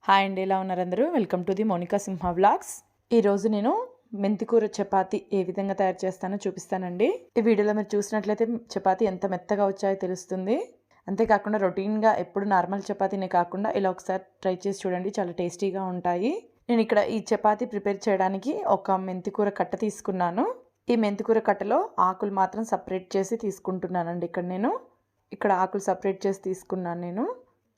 Hi అండి, ఎలా ఉన్నారు అందరూ? వెల్కమ్ టు ది మౌనికాసింహావ్లాగ్స్. ఈరోజు నేను మెంతికూర చపాతీ ఏ విధంగా తయారు చేస్తానో చూపిస్తానండి. ఈ వీడియోలో మీరు చూసినట్లయితే చపాతీ ఎంత మెత్తగా వచ్చాయో తెలుస్తుంది. అంతేకాకుండా రొటీన్గా ఎప్పుడు నార్మల్ చపాతీనే కాకుండా ఇలా ఒకసారి ట్రై చేసి చూడండి, చాలా టేస్టీగా ఉంటాయి. నేను ఇక్కడ ఈ చపాతీ ప్రిపేర్ చేయడానికి ఒక మెంతికూర కట్ట తీసుకున్నాను. ఈ మెంతికూర కట్టలో ఆకులు మాత్రం సపరేట్ చేసి తీసుకుంటున్నానండి. ఇక్కడ ఆకులు సపరేట్ చేసి తీసుకున్నాను నేను.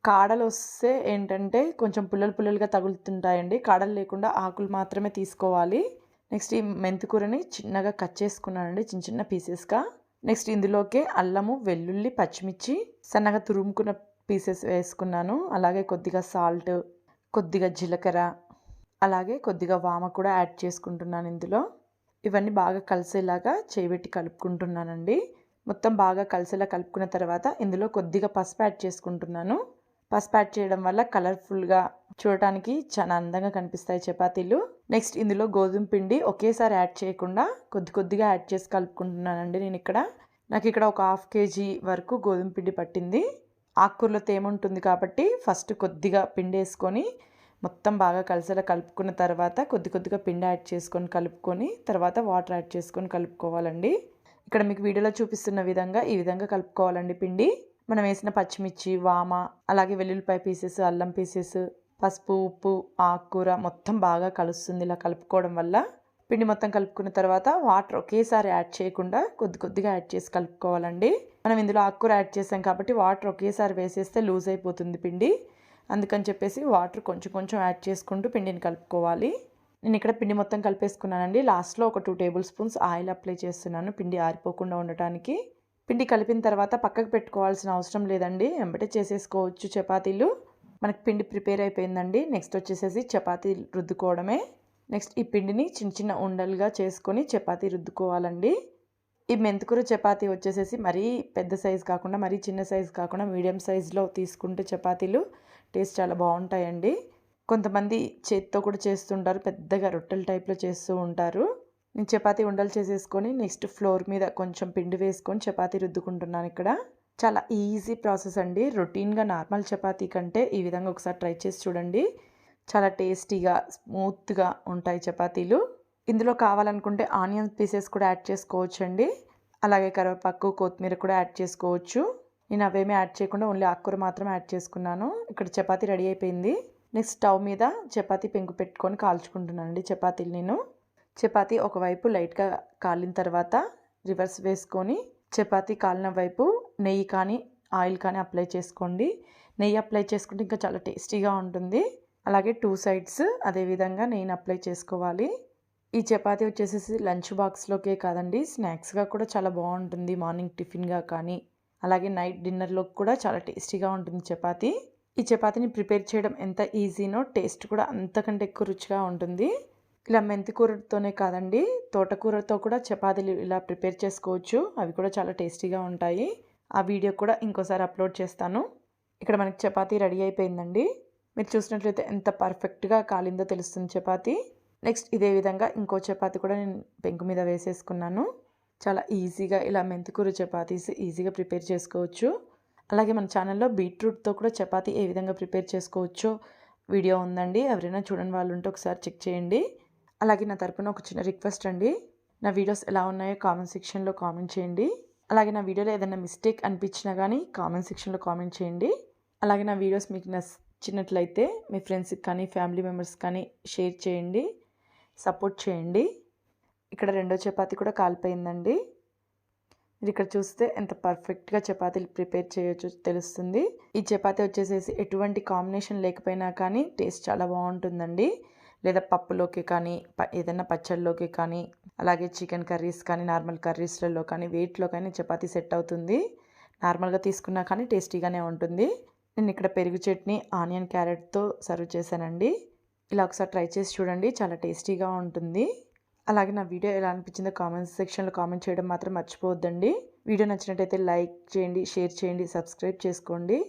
కాడలు వస్తే ఏంటంటే కొంచెం పుల్లలుగా తగులుతుంటాయండి. కాడలు లేకుండా ఆకులు మాత్రమే తీసుకోవాలి. నెక్స్ట్ ఈ మెంతికూరని చిన్నగా కట్ చేసుకున్నానండి, చిన్న పీసెస్గా. నెక్స్ట్ ఇందులోకే అల్లము, వెల్లుల్లి, పచ్చిమిర్చి సన్నగా తురుముకున్న పీసెస్ వేసుకున్నాను. అలాగే కొద్దిగా సాల్ట్, కొద్దిగా జీలకర్ర, అలాగే కొద్దిగా వామ కూడా యాడ్ చేసుకుంటున్నాను ఇందులో. ఇవన్నీ బాగా కలిసేలాగా చేయబెట్టి కలుపుకుంటున్నానండి. మొత్తం బాగా కలిసేలా కలుపుకున్న తర్వాత ఇందులో కొద్దిగా పసుపు యాడ్ చేసుకుంటున్నాను. పసుపు యాడ్ చేయడం వల్ల కలర్ఫుల్గా చూడటానికి చాలా అందంగా కనిపిస్తాయి చపాతీలు. నెక్స్ట్ ఇందులో గోధుమ పిండి ఒకేసారి యాడ్ చేయకుండా కొద్దిగా యాడ్ చేసి కలుపుకుంటున్నానండి. నాకు ఇక్కడ ఒక 1/2 kg వరకు గోధుమ పిండి పట్టింది. ఆకుకూరలో తేమ ఉంటుంది కాబట్టి ఫస్ట్ కొద్దిగా పిండి వేసుకొని మొత్తం బాగా కలిసేలా కలుపుకున్న తర్వాత కొద్దిగా పిండి యాడ్ చేసుకొని కలుపుకొని తర్వాత వాటర్ యాడ్ చేసుకొని కలుపుకోవాలండి. ఇక్కడ మీకు వీడియోలో చూపిస్తున్న విధంగా ఈ విధంగా కలుపుకోవాలండి పిండి. మనం వేసిన పచ్చిమిర్చి, వామ, అలాగే వెల్లుల్లిపాయ పీసెస్, అల్లం పీసెస్, పసుపు, ఉప్పు, ఆకుకూర మొత్తం బాగా కలుస్తుంది. ఇలా కలుపుకోవడం వల్ల పిండి మొత్తం కలుపుకున్న తర్వాత వాటర్ ఒకేసారి యాడ్ చేయకుండా కొద్దిగా యాడ్ చేసి కలుపుకోవాలండి. మనం ఇందులో ఆకుకూర యాడ్ చేసాం కాబట్టి వాటర్ ఒకేసారి వేసేస్తే లూజ్ అయిపోతుంది పిండి. అందుకని చెప్పేసి వాటర్ కొంచెం యాడ్ చేసుకుంటూ పిండిని కలుపుకోవాలి. నేను ఇక్కడ పిండి మొత్తం కలిపేసుకున్నానండి. లాస్ట్లో ఒక 2 టేబుల్ స్పూన్స్ ఆయిల్ అప్లై చేస్తున్నాను, పిండి ఆరిపోకుండా ఉండటానికి. పిండి కలిపిన తర్వాత పక్కకు పెట్టుకోవాల్సిన అవసరం లేదండి, వెంబటే చేసేసుకోవచ్చు చపాతీలు. మనకి పిండి ప్రిపేర్ అయిపోయిందండి. నెక్స్ట్ వచ్చేసేసి చపాతీ రుద్దుకోవడమే. నెక్స్ట్ ఈ పిండిని చిన్న ఉండలుగా చేసుకొని చపాతీ రుద్దుకోవాలండి. ఈ మెంతికూర చపాతీ వచ్చేసేసి మరీ పెద్ద సైజు కాకుండా మరీ చిన్న సైజు కాకుండా మీడియం సైజులో తీసుకుంటే చపాతీలు టేస్ట్ చాలా బాగుంటాయండి. కొంతమంది చేతితో కూడా చేస్తుంటారు, పెద్దగా రొట్టెల టైప్లో చేస్తూ ఉంటారు. నేను చపాతీ ఉండలు చేసేసుకొని నెక్స్ట్ ఫ్లోర్ మీద కొంచెం పిండి వేసుకొని చపాతీ రుద్దుకుంటున్నాను. ఇక్కడ చాలా ఈజీ ప్రాసెస్ అండి. రొటీన్గా నార్మల్ చపాతీ కంటే ఈ విధంగా ఒకసారి ట్రై చేసి చూడండి. చాలా టేస్టీగా స్మూత్గా ఉంటాయి చపాతీలు. ఇందులో కావాలనుకుంటే ఆనియన్ పీసెస్ కూడా యాడ్ చేసుకోవచ్చు అండి. అలాగే కరివేపాకు, కొత్తిమీర కూడా యాడ్ చేసుకోవచ్చు. నేను అవేమీ యాడ్ చేయకుండా ఓన్లీ ఆకుకూర మాత్రం యాడ్ చేసుకున్నాను. ఇక్కడ చపాతీ రెడీ అయిపోయింది. నెక్స్ట్ స్టవ్ మీద చపాతీ పెంకు పెట్టుకొని కాల్చుకుంటున్నాను అండి చపాతీలు. చపాతీ ఒకవైపు లైట్గా కాలిన తర్వాత రివర్స్ వేసుకొని చపాతీ కాలిన వైపు నెయ్యి కానీ ఆయిల్ కానీ అప్లై చేసుకోండి. నెయ్యి అప్లై చేసుకుంటే ఇంకా చాలా టేస్టీగా ఉంటుంది. అలాగే 2 సైడ్స్ అదేవిధంగా నెయ్యిని అప్లై చేసుకోవాలి. ఈ చపాతీ వచ్చేసేసి లంచ్ బాక్స్లోకే కాదండి, స్నాక్స్గా కూడా చాలా బాగుంటుంది. మార్నింగ్ టిఫిన్గా కానీ అలాగే నైట్ డిన్నర్లోకి కూడా చాలా టేస్టీగా ఉంటుంది చపాతీ. ఈ చపాతీని ప్రిపేర్ చేయడం ఎంత ఈజీనో టేస్ట్ కూడా అంతకంటే ఎక్కువ రుచిగా ఉంటుంది. ఇలా మెంతికూరతోనే కాదండి, తోటకూరతో కూడా చపాతీలు ఇలా ప్రిపేర్ చేసుకోవచ్చు. అవి కూడా చాలా టేస్టీగా ఉంటాయి. ఆ వీడియో కూడా ఇంకోసారి అప్లోడ్ చేస్తాను. ఇక్కడ మనకి చపాతీ రెడీ అయిపోయిందండి. మీరు చూసినట్లయితే ఎంత పర్ఫెక్ట్గా కాలిందో తెలుస్తుంది చపాతీ. నెక్స్ట్ ఇదే విధంగా ఇంకో చపాతీ కూడా నేను పెంకు మీద వేసేసుకున్నాను. చాలా ఈజీగా ఇలా మెంతికూర చపాతీస్ ఈజీగా ప్రిపేర్ చేసుకోవచ్చు. అలాగే మన ఛానల్లో బీట్రూట్తో కూడా చపాతీ ఏ విధంగా ప్రిపేర్ చేసుకోవచ్చో వీడియో ఉందండి. ఎవరైనా చూడని వాళ్ళు ఉంటే ఒకసారి చెక్ చేయండి. అలాగే నా తరపున ఒక చిన్న రిక్వెస్ట్ అండి, నా వీడియోస్ ఎలా ఉన్నాయో కామెంట్ సెక్షన్లో కామెంట్ చేయండి. అలాగే నా వీడియోలో ఏదైనా మిస్టేక్ అనిపించినా కానీ కామెంట్ సెక్షన్లో కామెంట్ చేయండి. అలాగే నా వీడియోస్ మీకు నచ్చినట్లయితే మీ ఫ్రెండ్స్కి కానీ ఫ్యామిలీ మెంబర్స్ కానీ షేర్ చేయండి, సపోర్ట్ చేయండి. ఇక్కడ రెండో చపాతీ కూడా కాలిపోయిందండి. మీరు ఇక్కడ చూస్తే ఎంత పర్ఫెక్ట్గా చపాతీలు ప్రిపేర్ చేయొచ్చో తెలుస్తుంది. ఈ చపాతీ వచ్చేసేసి ఎటువంటి కాంబినేషన్ లేకపోయినా కానీ టేస్ట్ చాలా బాగుంటుందండి. లేదా పప్పులోకి కానీ ఏదైనా పచ్చళ్ళలోకి కానీ అలాగే చికెన్ కర్రీస్ కానీ నార్మల్ కర్రీస్లలో కానీ వేటిలో కానీ చపాతీ సెట్ అవుతుంది. నార్మల్గా తీసుకున్నా కానీ టేస్టీగానే ఉంటుంది. నేను ఇక్కడ పెరుగు చట్నీ ఆనియన్ క్యారెట్తో సర్వ్ చేశానండి. ఇలా ఒకసారి ట్రై చేసి చూడండి, చాలా టేస్టీగా ఉంటుంది. అలాగే నా వీడియో ఎలా అనిపించిందో కామెంట్ సెక్షన్లో కామెంట్ చేయడం మాత్రం మర్చిపోవద్దండి. వీడియో నచ్చినట్టయితే లైక్ చేయండి, షేర్ చేయండి, సబ్స్క్రైబ్ చేసుకోండి.